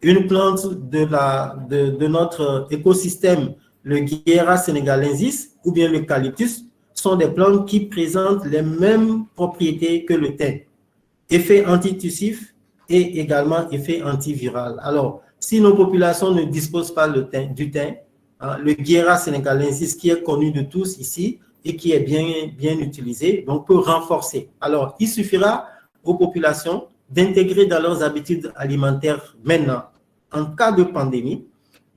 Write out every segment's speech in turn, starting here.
une plante de notre écosystème, le Guiera senegalensis ou bien l'eucalyptus, sont des plantes qui présentent les mêmes propriétés que le thym. Effet antitussif et également effet antiviral. Alors, si nos populations ne disposent pas du thym, le Guiera senegalensis, qui est connu de tous ici et qui est bien utilisé, donc peut renforcer. Alors, il suffira aux populations d'intégrer dans leurs habitudes alimentaires maintenant, en cas de pandémie,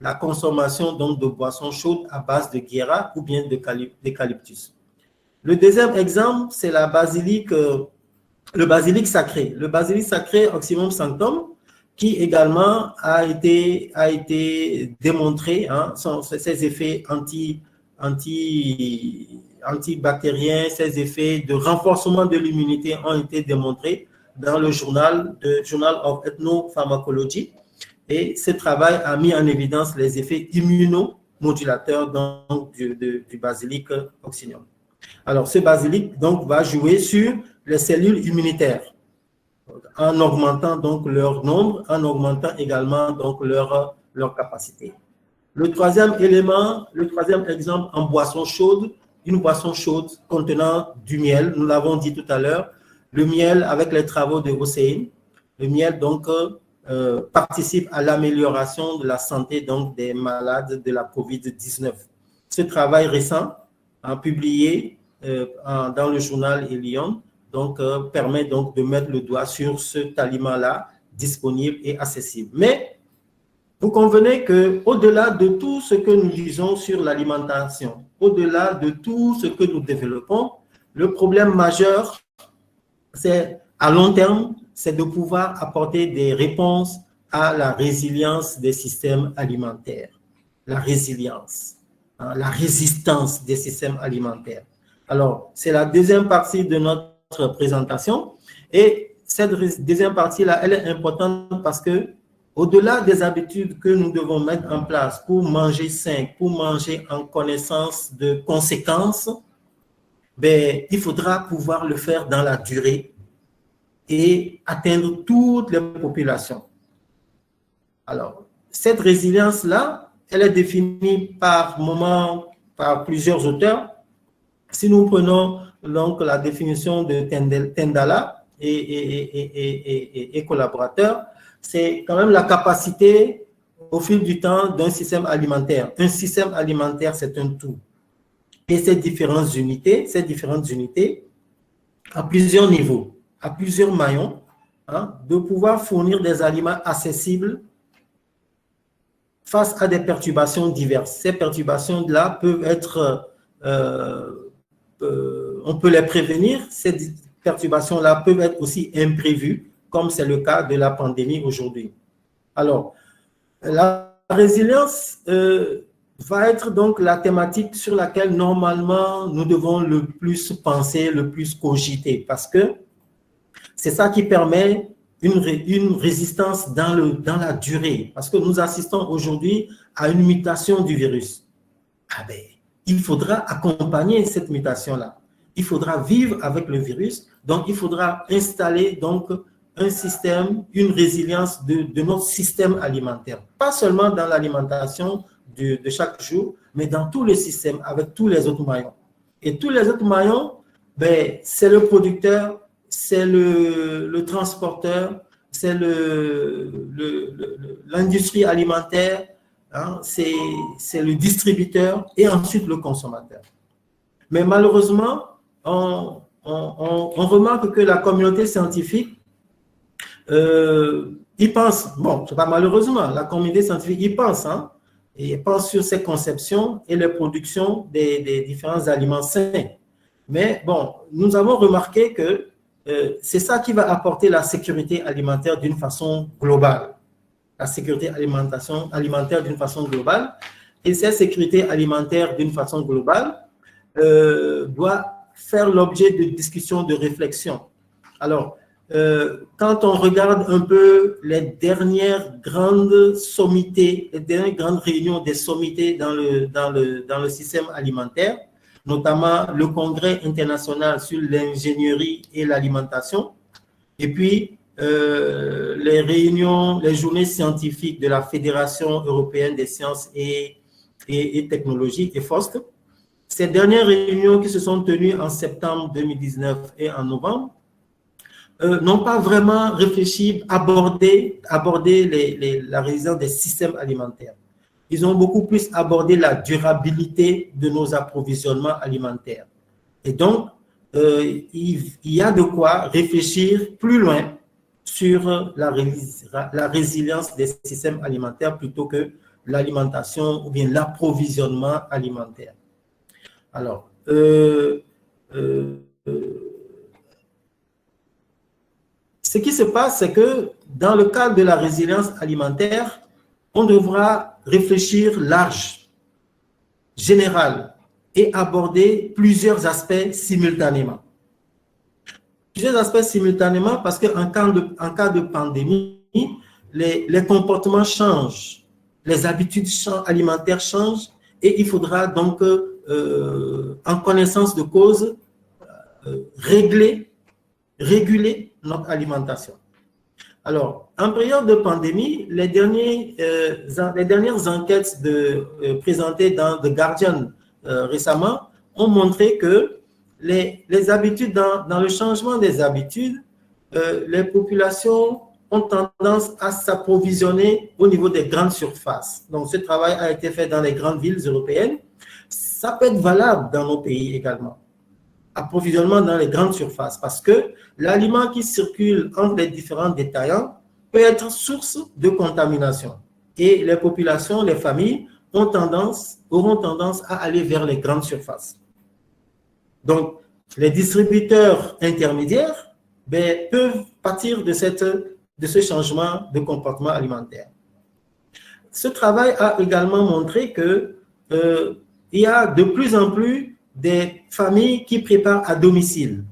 la consommation donc de boissons chaudes à base de Guiera ou bien d'eucalyptus. Le deuxième exemple, c'est le basilic sacré. Le basilic sacré Oxymum sanctum, qui également a été démontré, ses effets antibactériens, ses effets de renforcement de l'immunité ont été démontrés dans le Journal of Ethnopharmacology. Et ce travail a mis en évidence les effets immunomodulateurs du basilic oxynium. Alors, ce basilic donc, va jouer sur les cellules immunitaires en augmentant donc leur nombre, en augmentant également donc leur capacité. Le troisième exemple en boisson chaude, une boisson chaude contenant du miel, nous l'avons dit tout à l'heure, le miel avec les travaux de Hossein. Le miel donc participe à l'amélioration de la santé donc, des malades de la COVID-19. Ce travail récent, publié dans le journal Elion, donc, permet donc de mettre le doigt sur cet aliment-là disponible et accessible. Mais vous convenez qu'au-delà de tout ce que nous disons sur l'alimentation, au-delà de tout ce que nous développons, le problème majeur, c'est à long terme, c'est de pouvoir apporter des réponses à la résilience des systèmes alimentaires, la résilience, la résistance des systèmes alimentaires. Alors, c'est la deuxième partie de notre présentation et cette deuxième partie-là, elle est importante parce que au-delà des habitudes que nous devons mettre en place pour manger sain, pour manger en connaissance de conséquences, il faudra pouvoir le faire dans la durée et atteindre toutes les populations. Alors, cette résilience-là, elle est définie par plusieurs auteurs. Si nous prenons donc la définition de Tendala et collaborateurs, c'est quand même la capacité au fil du temps d'un système alimentaire. Un système alimentaire, c'est un tout. Et ces différentes unités, à plusieurs niveaux, à plusieurs maillons, de pouvoir fournir des aliments accessibles face à des perturbations diverses. Ces perturbations-là peuvent être, on peut les prévenir, ces perturbations-là peuvent être aussi imprévues, comme c'est le cas de la pandémie aujourd'hui. Alors, la résilience va être donc la thématique sur laquelle normalement nous devons le plus penser, le plus cogiter, parce que c'est ça qui permet une résistance dans la durée, parce que nous assistons aujourd'hui à une mutation du virus. Il faudra accompagner cette mutation-là. Il faudra vivre avec le virus, donc il faudra installer donc un système, une résilience de notre système alimentaire. Pas seulement dans l'alimentation de chaque jour, mais dans tout le système, avec tous les autres maillons. Et tous les autres maillons, c'est le producteur, c'est le transporteur, c'est l'industrie alimentaire, c'est le distributeur et ensuite le consommateur. Mais malheureusement, on remarque que la communauté scientifique, il pense, c'est pas malheureusement, la communauté scientifique, il pense, et pense sur ses conceptions et les productions des différents aliments sains. Mais nous avons remarqué que c'est ça qui va apporter la sécurité alimentaire d'une façon globale. La sécurité alimentaire d'une façon globale. Et cette sécurité alimentaire d'une façon globale doit faire l'objet de discussions, de réflexions. Alors, quand on regarde un peu les dernières grandes sommités, les dernières grandes réunions des sommités dans le système alimentaire, notamment le Congrès international sur l'ingénierie et l'alimentation, et puis les réunions, les journées scientifiques de la Fédération européenne des sciences et technologies, EFOST. Ces dernières réunions qui se sont tenues en septembre 2019 et en novembre n'ont pas vraiment réfléchi, abordé la résilience des systèmes alimentaires. Ils ont beaucoup plus abordé la durabilité de nos approvisionnements alimentaires. Et donc, il y a de quoi réfléchir plus loin sur la résilience des systèmes alimentaires plutôt que l'alimentation ou bien l'approvisionnement alimentaire. Alors, ce qui se passe, c'est que dans le cadre de la résilience alimentaire, on devra réfléchir large, général, et aborder plusieurs aspects simultanément. Plusieurs aspects simultanément parce qu'en cas de pandémie, les comportements changent, les habitudes alimentaires changent et il faudra donc, en connaissance de cause, réguler notre alimentation. Alors, en période de pandémie, les dernières enquêtes présentées dans The Guardian récemment ont montré que les habitudes, dans le changement des habitudes, les populations ont tendance à s'approvisionner au niveau des grandes surfaces. Donc, ce travail a été fait dans les grandes villes européennes. Ça peut être valable dans nos pays également. Approvisionnement dans les grandes surfaces parce que l'aliment qui circule entre les différents détaillants peut être source de contamination. Et les populations, les familles auront tendance à aller vers les grandes surfaces. Donc, les distributeurs intermédiaires peuvent partir de ce changement de comportement alimentaire. Ce travail a également montré que il y a de plus en plus des familles qui préparent à domicile.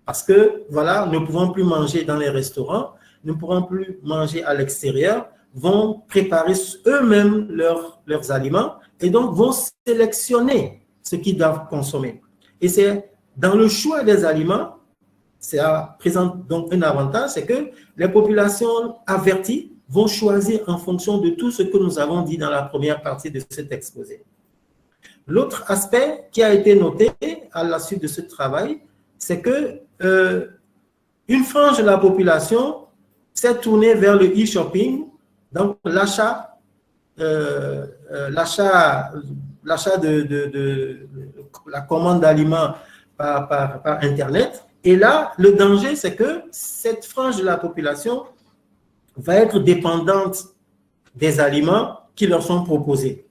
Parce que, voilà, ne pouvant plus manger dans les restaurants, ne pourront plus manger à l'extérieur, vont préparer eux-mêmes leurs aliments et donc vont sélectionner ce qu'ils doivent consommer. Et c'est dans le choix des aliments, ça présente donc un avantage, c'est que les populations averties vont choisir en fonction de tout ce que nous avons dit dans la première partie de cet exposé. L'autre aspect qui a été noté à la suite de ce travail, c'est que une frange de la population s'est tournée vers le e-shopping, donc l'achat de la commande d'aliments par Internet. Et là, le danger, c'est que cette frange de la population va être dépendante des aliments qui leur sont proposés.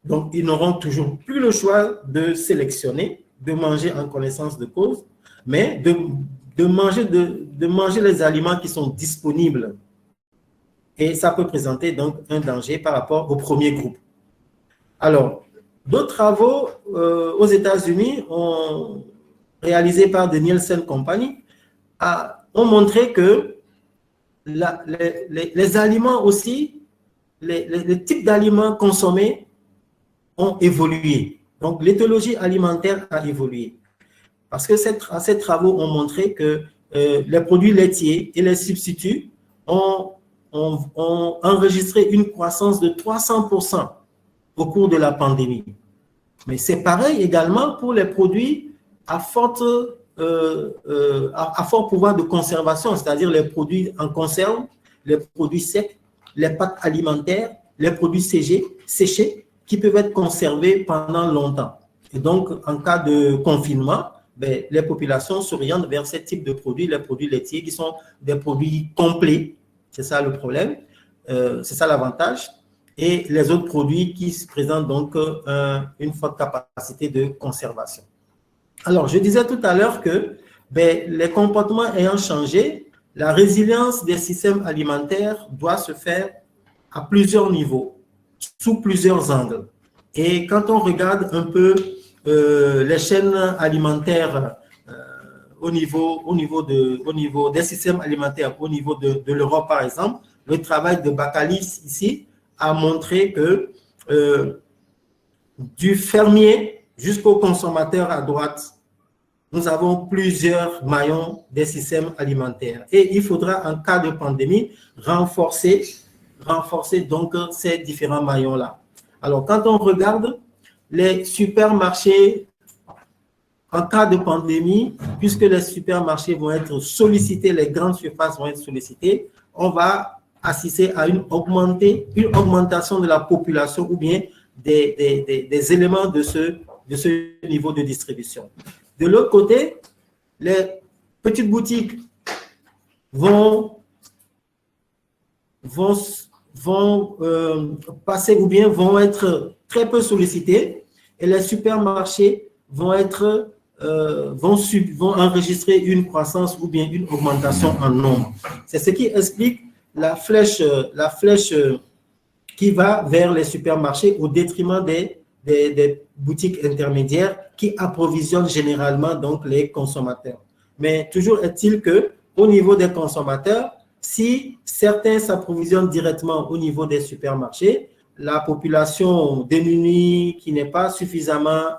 Donc, ils n'auront toujours plus le choix de sélectionner, de manger en connaissance de cause, mais de manger les aliments qui sont disponibles. Et ça peut présenter donc un danger par rapport au premier groupe. Alors, d'autres travaux aux États-Unis réalisés par The Nielsen Company ont montré que les aliments aussi, les types d'aliments consommés ont évolué. Donc, l'éthologie alimentaire a évolué. Parce que ces travaux ont montré que les produits laitiers et les substituts ont enregistré une croissance de 300% au cours de la pandémie. Mais c'est pareil également pour les produits à fort pouvoir de conservation, c'est-à-dire les produits en conserve, les produits secs, les pâtes alimentaires, les produits séchés, qui peuvent être conservés pendant longtemps. Et donc, en cas de confinement, les populations s'orientent vers ce type de produits, les produits laitiers, qui sont des produits complets. C'est ça le problème, c'est ça l'avantage. Et les autres produits qui présentent donc une forte capacité de conservation. Alors, je disais tout à l'heure que les comportements ayant changé, la résilience des systèmes alimentaires doit se faire à plusieurs niveaux, sous plusieurs angles. Et quand on regarde un peu les chaînes alimentaires au niveau des systèmes alimentaires, au niveau de l'Europe par exemple, le travail de Bakalis ici a montré que du fermier jusqu'au consommateur à droite, nous avons plusieurs maillons des systèmes alimentaires. Et il faudra, en cas de pandémie, renforcer donc ces différents maillons-là. Alors, quand on regarde les supermarchés, en cas de pandémie, puisque les supermarchés vont être sollicités, les grandes surfaces vont être sollicitées, on va assister à une augmentation de la population ou bien des éléments de ce niveau de distribution. De l'autre côté, les petites boutiques vont passer ou bien vont être très peu sollicités et les supermarchés vont enregistrer une croissance ou bien une augmentation en nombre. C'est ce qui explique la flèche qui va vers les supermarchés au détriment des boutiques intermédiaires qui approvisionnent généralement donc les consommateurs. Mais toujours est-il que au niveau des consommateurs, si certains s'approvisionnent directement au niveau des supermarchés, la population démunie qui n'est pas suffisamment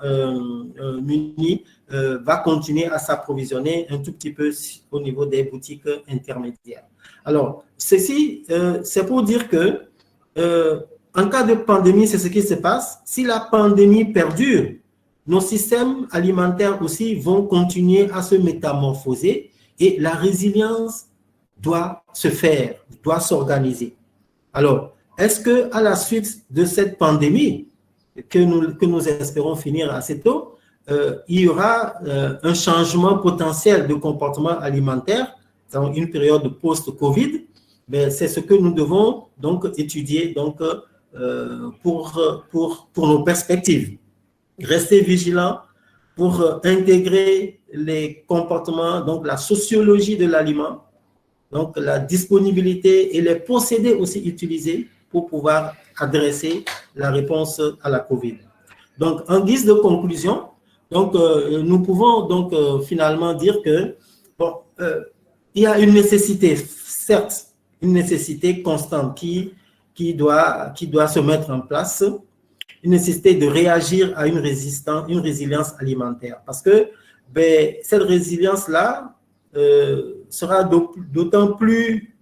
munie va continuer à s'approvisionner un tout petit peu au niveau des boutiques intermédiaires. Alors, ceci, c'est pour dire que en cas de pandémie, c'est ce qui se passe. Si la pandémie perdure, nos systèmes alimentaires aussi vont continuer à se métamorphoser et la résilience doit se faire, doit s'organiser. Alors, est-ce qu'à la suite de cette pandémie, que nous espérons finir assez tôt, il y aura un changement potentiel de comportement alimentaire dans une période post-Covid? Ben, c'est ce que nous devons donc étudier donc, pour nos perspectives. Rester vigilants pour intégrer les comportements, donc la sociologie de l'aliment, donc la disponibilité et les procédés aussi utilisés pour pouvoir adresser la réponse à la COVID. Donc, en guise de conclusion, donc, nous pouvons donc finalement dire que bon, il y a une nécessité, certes, une nécessité constante qui doit se mettre en place, une nécessité de réagir à une résilience alimentaire. Parce que ben, cette résilience-là sera d'autant plus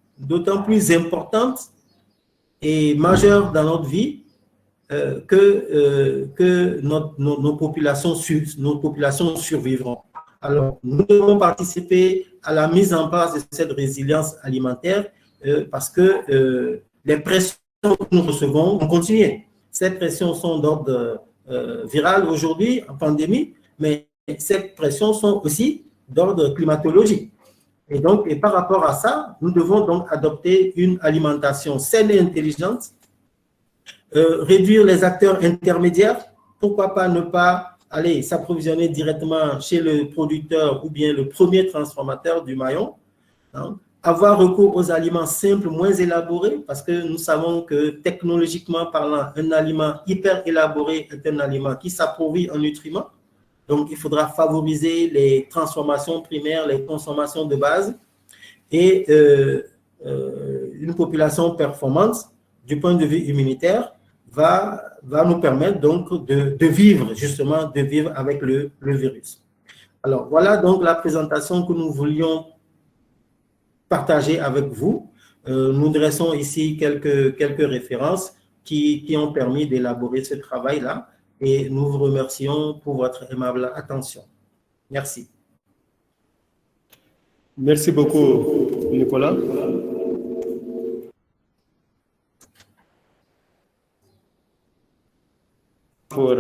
importante et majeure dans notre vie que nos populations survivront. Alors, nous devons participer à la mise en place de cette résilience alimentaire parce que les pressions que nous recevons vont continuer. Ces pressions sont d'ordre viral aujourd'hui, en pandémie, mais ces pressions sont aussi d'ordre climatologique. Et donc, par rapport à ça, nous devons donc adopter une alimentation saine et intelligente, réduire les acteurs intermédiaires, pourquoi pas ne pas aller s'approvisionner directement chez le producteur ou bien le premier transformateur du maillon, hein, avoir recours aux aliments simples, moins élaborés, parce que nous savons que technologiquement parlant, un aliment hyper élaboré est un aliment qui s'appauvrit en nutriments. Donc, il faudra favoriser les transformations primaires, les consommations de base et une population performante du point de vue immunitaire va nous permettre donc de vivre, justement, de vivre avec le virus. Alors, voilà donc la présentation que nous voulions partager avec vous. Nous dressons ici quelques références qui ont permis d'élaborer ce travail-là et nous vous remercions pour votre aimable attention. Merci. Merci beaucoup, Nicolas. Pour